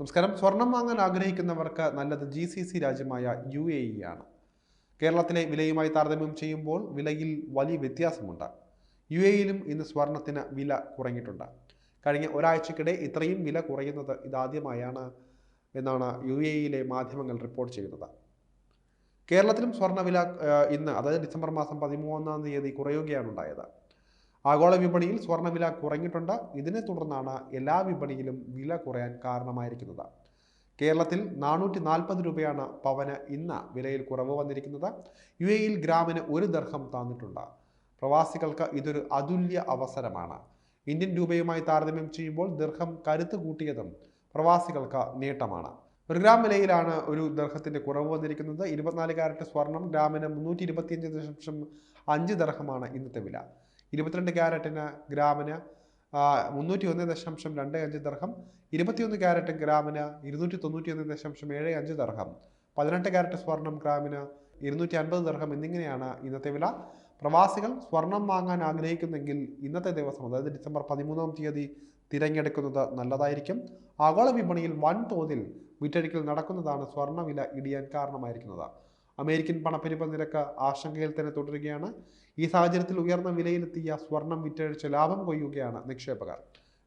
നമസ്കാരം. സ്വർണം വാങ്ങാൻ ആഗ്രഹിക്കുന്നവർക്ക് നല്ലത് GCC രാജ്യമായ UAE ആണ്. കേരളത്തിലെ വിലയുമായി താരതമ്യം ചെയ്യുമ്പോൾ വിലയിൽ വലിയ വ്യത്യാസമുണ്ട്. UAEയിലും ഇന്ന് സ്വർണത്തിന് വില കുറഞ്ഞിട്ടുണ്ട്. കഴിഞ്ഞ ഒരാഴ്ചക്കിടെ ഇത്രയും വില കുറയുന്നത് ഇതാദ്യമായാണ് എന്നാണ് UAEയിലെ മാധ്യമങ്ങൾ റിപ്പോർട്ട് ചെയ്യുന്നത്. കേരളത്തിലും സ്വർണ്ണവില ഇന്ന്, അതായത് ഡിസംബർ മാസം 13-ാം തീയതി കുറയുകയാണ് ഉണ്ടായത്. ആഗോള വിപണിയിൽ സ്വർണ്ണവില കുറഞ്ഞിട്ടുണ്ട്. ഇതിനെ തുടർന്നാണ് എല്ലാ വിപണിയിലും വില കുറയാൻ കാരണമായിരിക്കുന്നത്. കേരളത്തിൽ 440 രൂപയാണ് പവന് ഇന്ന് വിലയിൽ കുറവ് വന്നിരിക്കുന്നത്. UAEയിൽ ഗ്രാമിന് 1 ദിർഹം താന്നിട്ടുണ്ട്. പ്രവാസികൾക്ക് ഇതൊരു അതുല്യ അവസരമാണ്. ഇന്ത്യൻ രൂപയുമായി താരതമ്യം ചെയ്യുമ്പോൾ ദിർഹം കരുത്ത് കൂട്ടിയതും പ്രവാസികൾക്ക് നേട്ടമാണ്. 1 ഗ്രാം വിലയിലാണ് 1 ദിർഹത്തിന്റെ കുറവ് വന്നിരിക്കുന്നത്. 24 കാരറ്റ് സ്വർണം ഗ്രാമിന് 325.5 ദിർഹമാണ് ഇന്നത്തെ വില. 22 ക്യാരറ്റിന് ഗ്രാമിന് 301.25 ദിർഹം, 21 ക്യാരറ്റ് ഗ്രാമിന് 291.75 ദിർഹം, 18 ക്യാരറ്റ് സ്വർണം ഗ്രാമിന് 250 ദിർഹം എന്നിങ്ങനെയാണ് ഇന്നത്തെ വില. പ്രവാസികൾ സ്വർണം വാങ്ങാൻ ആഗ്രഹിക്കുന്നെങ്കിൽ ഇന്നത്തെ ദിവസം, അതായത് ഡിസംബർ 13-ാം തീയതി തിരഞ്ഞെടുക്കുന്നത് നല്ലതായിരിക്കും. ആഗോള വിപണിയിൽ വൻതോതിൽ വിറ്റഴിക്കൽ നടക്കുന്നതാണ് സ്വർണ്ണവില ഇടിയാൻ കാരണമായിരിക്കുന്നത്. അമേരിക്കൻ പണപ്പെരുപ്പ നിരക്ക് ആശങ്കയിൽ തന്നെ തുടരുകയാണ്. ഈ സാഹചര്യത്തിൽ ഉയർന്ന വിലയിലെത്തിയ സ്വർണം വിറ്റഴിച്ച് ലാഭം കൊയ്യുകയാണ് നിക്ഷേപകർ.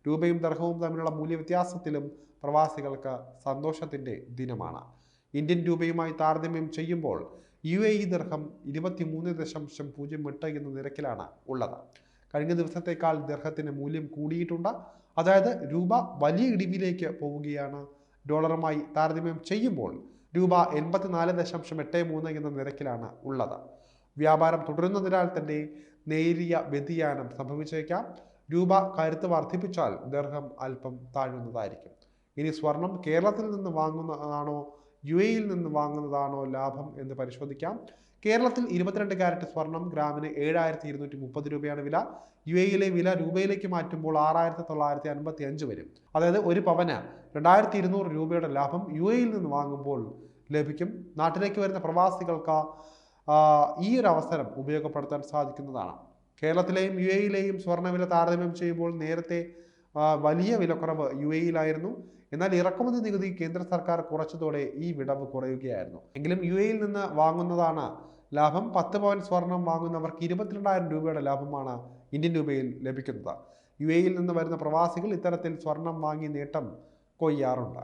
രൂപയും ദിർഹവും തമ്മിലുള്ള മൂല്യവ്യത്യാസത്തിലും പ്രവാസികൾക്ക് സന്തോഷത്തിന്റെ ദിനമാണ്. ഇന്ത്യൻ രൂപയുമായി താരതമ്യം ചെയ്യുമ്പോൾ UAE ദിർഹം 23.08 എന്ന നിരക്കിലാണ് ഉള്ളത്. കഴിഞ്ഞ ദിവസത്തേക്കാൾ ദിർഹത്തിന് മൂല്യം കൂടിയിട്ടുണ്ട്. അതായത് രൂപ വലിയ ഇടിവിലേക്ക് പോവുകയാണ്. ഡോളറുമായി താരതമ്യം ചെയ്യുമ്പോൾ രൂപ 84.83 എന്ന നിരക്കിലാണ് ഉള്ളത്. വ്യാപാരം തുടരുന്നതിനാൽ തന്നെ നേരിയ വ്യതിയാനം സംഭവിച്ചേക്കാം. രൂപ കരുത്ത് വർദ്ധിപ്പിച്ചാൽ ദിർഹം അല്പം താഴുന്നതായിരിക്കും. ഇനി സ്വർണം കേരളത്തിൽ നിന്ന് വാങ്ങുന്നതാണോ UAEയിൽ നിന്ന് വാങ്ങുന്നതാണോ ലാഭം എന്ന് പരിശോധിക്കാം. കേരളത്തിൽ 22 കാരറ്റ് സ്വർണം ഗ്രാമിന് 7,230 രൂപയാണ് വില. UAEയിലെ വില രൂപയിലേക്ക് മാറ്റുമ്പോൾ 6,955 വരും. അതായത് 1 പവന് 2,200 രൂപയുടെ ലാഭം UAEയിൽ നിന്ന് വാങ്ങുമ്പോൾ ലഭിക്കും. നാട്ടിലേക്ക് വരുന്ന പ്രവാസികൾക്ക് ഈ ഒരു അവസരം ഉപയോഗപ്പെടുത്താൻ സാധിക്കുന്നതാണ്. കേരളത്തിലെയും UAEയിലെയും സ്വർണ്ണവില താരതമ്യം ചെയ്യുമ്പോൾ നേരത്തെ വലിയ വിലക്കുറവ് UAEയിലായിരുന്നു. എന്നാൽ ഇറക്കുമതി നികുതി കേന്ദ്ര സർക്കാർ കുറച്ചതോടെ ഈ വിടവ് കുറയുകയായിരുന്നു. എങ്കിലും UAEയിൽ നിന്ന് വാങ്ങുന്നതാണ് ലാഭം. 10 പവൻ സ്വർണം വാങ്ങുന്നവർക്ക് 22,000 രൂപയുടെ ലാഭമാണ് ഇന്ത്യൻ രൂപയിൽ ലഭിക്കുന്നത്. UAEയിൽ നിന്ന് വരുന്ന പ്രവാസികൾ ഇത്തരത്തിൽ സ്വർണം വാങ്ങി നേട്ടം കൊയ്യാറുണ്ട്.